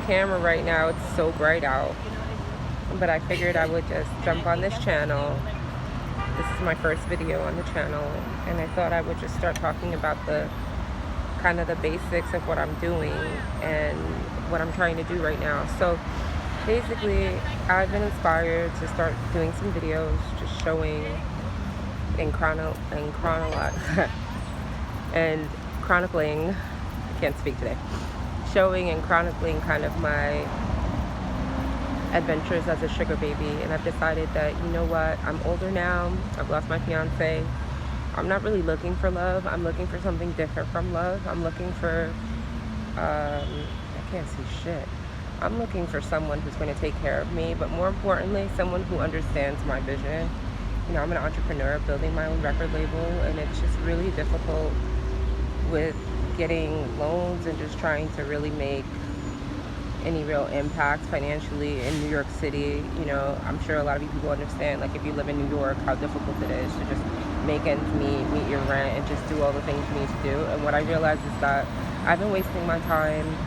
camera right now. It's so bright out. But I figured I would just jump on this channel. This is my first video on the channel, and I thought I would just start talking about the kind of the basics of what I'm doing and what I'm trying to do right now. So basically, I've been inspired to start doing some videos just showing and chronicling, I can't speak today, showing and chronicling kind of my adventures as a sugar baby. And I've decided that, you know what, I'm older now, I've lost my fiance, I'm not really looking for love, I'm looking for something different from love. I'm looking for, I can't see shit. I'm looking for someone who's going to take care of me, but more importantly, someone who understands my vision. You know, I'm an entrepreneur building my own record label, and it's just really difficult with getting loans and just trying to really make any real impact financially in New York City. You know, I'm sure a lot of you people understand, like if you live in New York, how difficult it is to just make ends meet your rent, and just do all the things you need to do. And what I realized is that I've been wasting my time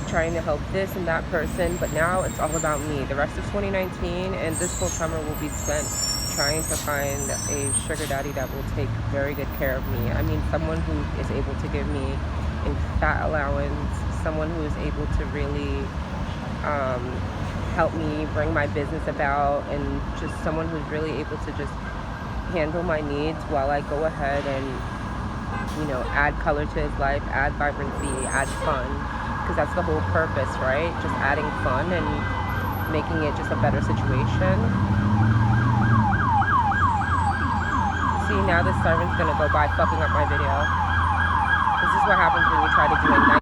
trying to help this and that person, but now it's all about me. The rest of 2019 and this whole summer will be spent trying to find a sugar daddy that will take very good care of me. I mean, someone who is able to give me a fat allowance, someone who is able to really help me bring my business about, and just someone who's really able to just handle my needs while I go ahead and, you know, add color to his life, add vibrancy, add fun, because that's the whole purpose, right? Just adding fun and making it just a better situation. See, now this siren's gonna go by fucking up my video. This is what happens when you try to do a night.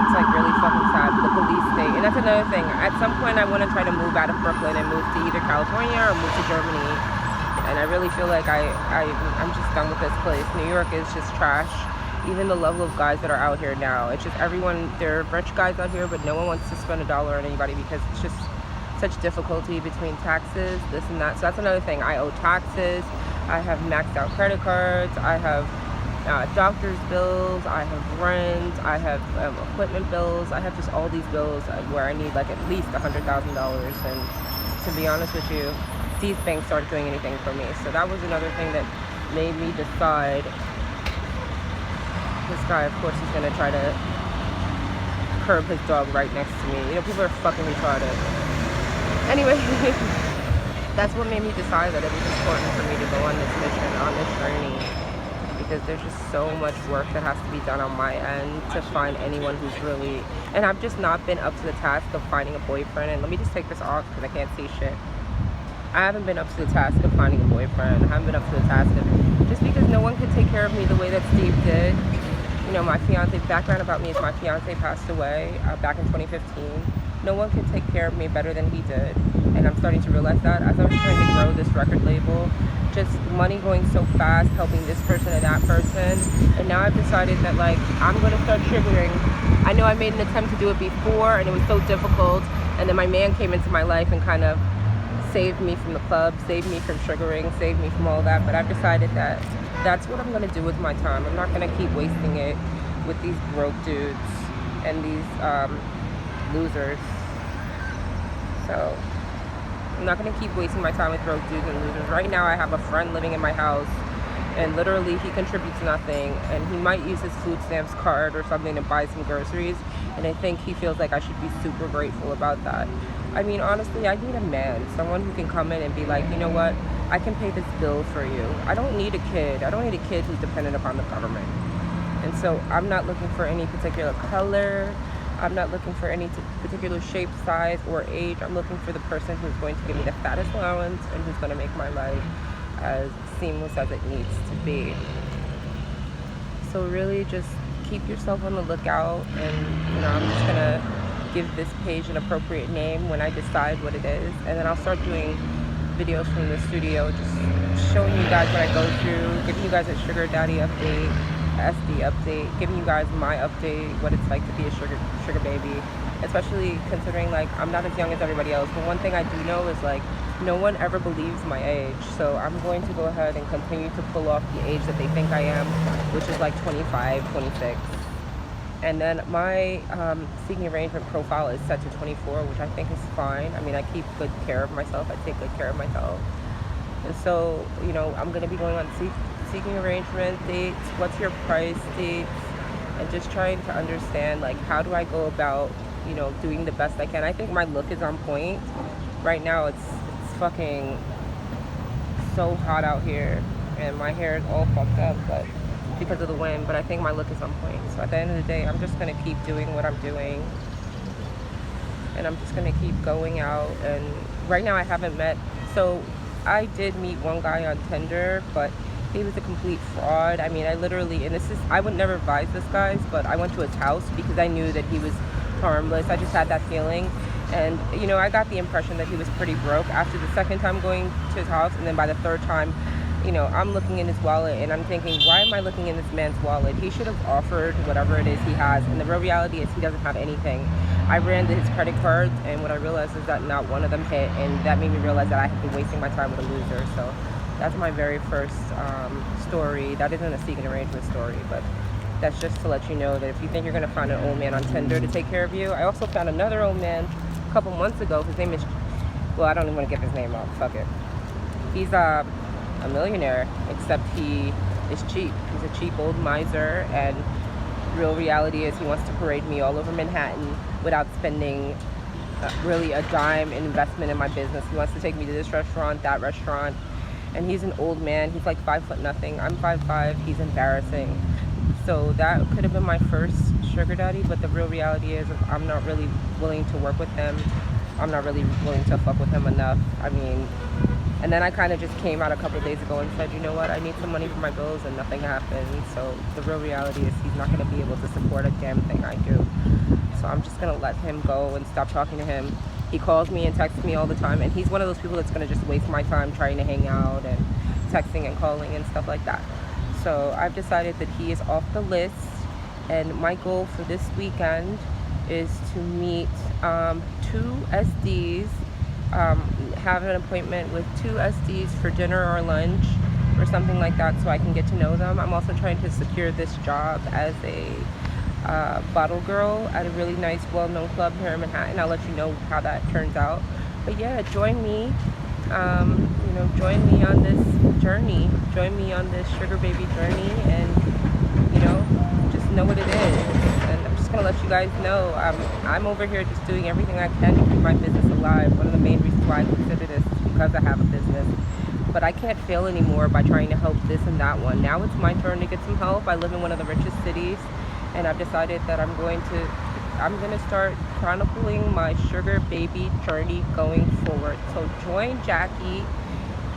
It's like really fucking sad, the police state. And that's another thing. At some point I want to try to move out of Brooklyn and move to either California or move to Germany. And I really feel like I'm just done with this place. New York is just trash. Even the level of guys that are out here now, it's just everyone, there are rich guys out here, but no one wants to spend $1 on anybody because it's just such difficulty between taxes, this and that. So that's another thing. I owe taxes, I have maxed out credit cards, I have doctor's bills, I have rent, I have equipment bills, I have just all these bills where I need like at least $100,000. And to be honest with you, these banks aren't doing anything for me. So that was another thing that made me decide. This guy, of course, is gonna try to curb his dog right next to me. You know, people are fucking retarded. Anyway, that's what made me decide that it was important for me to go on this mission, on this journey, because there's just so much work that has to be done on my end to find anyone who's really, and I've just not been up to the task of finding a boyfriend. And let me just take this off because I can't see shit. I haven't been up to the task of finding a boyfriend. I haven't been up to the task of, just because no one could take care of me the way that Steve did. You know, my fiance, background about me is my fiance passed away back in 2015. No one could take care of me better than he did. And I'm starting to realize that as I was trying to grow this record label, just money going so fast, helping this person and that person. And now I've decided that, like, I'm going to start sugaring. I know I made an attempt to do it before and it was so difficult. And then my man came into my life and kind of saved me from the club, saved me from sugaring, saved me from all that. But I've decided that that's what I'm going to do with my time. I'm not going to keep wasting it with these broke dudes and these losers. So I'm not going to keep wasting my time with broke dudes and losers. Right now I have a friend living in my house, and literally he contributes nothing, and he might use his food stamps card or something to buy some groceries, and I think he feels like I should be super grateful about that. I mean, honestly, I need a man, someone who can come in and be like, you know what, I can pay this bill for you. I don't need a kid. I don't need a kid who's dependent upon the government. And so I'm not looking for any particular color. I'm not looking for any particular shape, size, or age. I'm looking for the person who's going to give me the fattest allowance and who's going to make my life as seamless as it needs to be. So really just keep yourself on the lookout, and you know, I'm just gonna give this page an appropriate name when I decide what it is, and then I'll start doing videos from the studio, just showing you guys what I go through, giving you guys a sugar daddy update, SD update, giving you guys my update, what it's like to be a sugar baby, especially considering like I'm not as young as everybody else. But one thing I do know is like no one ever believes my age, so I'm going to go ahead and continue to pull off the age that they think I am, which is like 25, 26. And then my seeking arrangement profile is set to 24, which I think is fine. I mean, I keep good care of myself. I take good care of myself. And so, you know, I'm going to be going on seeking arrangement dates. What's your price dates? And just trying to understand, like, how do I go about, you know, doing the best I can. I think my look is on point. Right now, it's fucking so hot out here. And my hair is all fucked up, but because of the wind, but I think my look is on point. So at the end of the day, I'm just gonna keep doing what I'm doing, and I'm just gonna keep going out. And right now I haven't met, so I did meet one guy on Tinder, but he was a complete fraud. I mean, I literally, and this is, I would never advise this, guys, but I went to his house because I knew that he was harmless. I just had that feeling. And, you know, I got the impression that he was pretty broke after the second time going to his house, and then by the third time, you know, I'm looking in his wallet and I'm thinking, why am I looking in this man's wallet? He should have offered whatever it is he has. And the real reality is he doesn't have anything. I ran to his credit cards, and what I realized is that not one of them hit, and that made me realize that I have been wasting my time with a loser. So that's my very first story. That isn't a seeking arrangement story, but that's just to let you know that if you think you're going to find an old man on Tinder to take care of you. I also found another old man a couple months ago. His name is, well, I don't even want to give his name out. Fuck it. He's a millionaire, except he is cheap. He's a cheap old miser, and real reality is he wants to parade me all over Manhattan without spending really a dime in investment in my business. He wants to take me to this restaurant, that restaurant, and he's an old man. He's like 5'0". I'm 5'5". He's embarrassing. So that could have been my first sugar daddy, but the real reality is I'm not really willing to work with him. I'm not really willing to fuck with him enough. I mean, and then I kind of just came out a couple of days ago and said, you know what, I need some money for my bills, and nothing happened. So the real reality is he's not going to be able to support a damn thing I do. So I'm just going to let him go and stop talking to him. He calls me and texts me all the time, and he's one of those people that's going to just waste my time trying to hang out and texting and calling and stuff like that. So I've decided that he is off the list, and my goal for this weekend is to meet 2 SDs, have an appointment with 2 SDs for dinner or lunch or something like that, so I can get to know them. I'm also trying to secure this job as a bottle girl at a really nice, well-known club here in Manhattan. I'll let you know how that turns out. But yeah, join me. You know, join me on this journey. Join me on this sugar baby journey, and you know, just know what it is. And I'm just gonna let you guys know I'm over here just doing everything I can to keep my business alive. One of the main reasons why I consider this is because I have a business. But I can't fail anymore by trying to help this and that one. Now it's my turn to get some help. I live in one of the richest cities, and I've decided that I'm going to start chronicling my sugar baby journey going forward. So join Jackie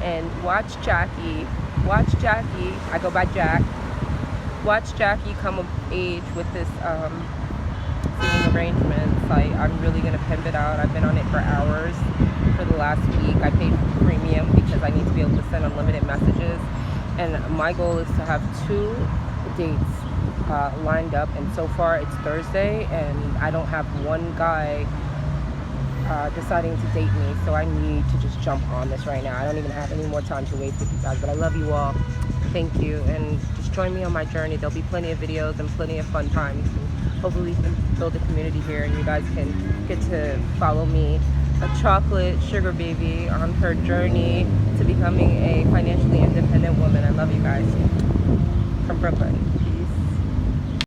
and watch Jackie. I go by Jack. Watch Jackie come of age with this seeking arrangements. I'm really going to pimp it out. I've been on it for hours for the last week. I paid premium because I need to be able to send unlimited messages. And my goal is to have 2 dates lined up, and so far it's Thursday and I don't have one guy deciding to date me, so I need to just jump on this right now. I don't even have any more time to waste with you guys, but I love you all. Thank you, and just join me on my journey. There'll be plenty of videos and plenty of fun times, and hopefully we can build a community here, and you guys can get to follow me, a chocolate sugar baby, on her journey to becoming a financially independent woman. I love you guys. From Brooklyn.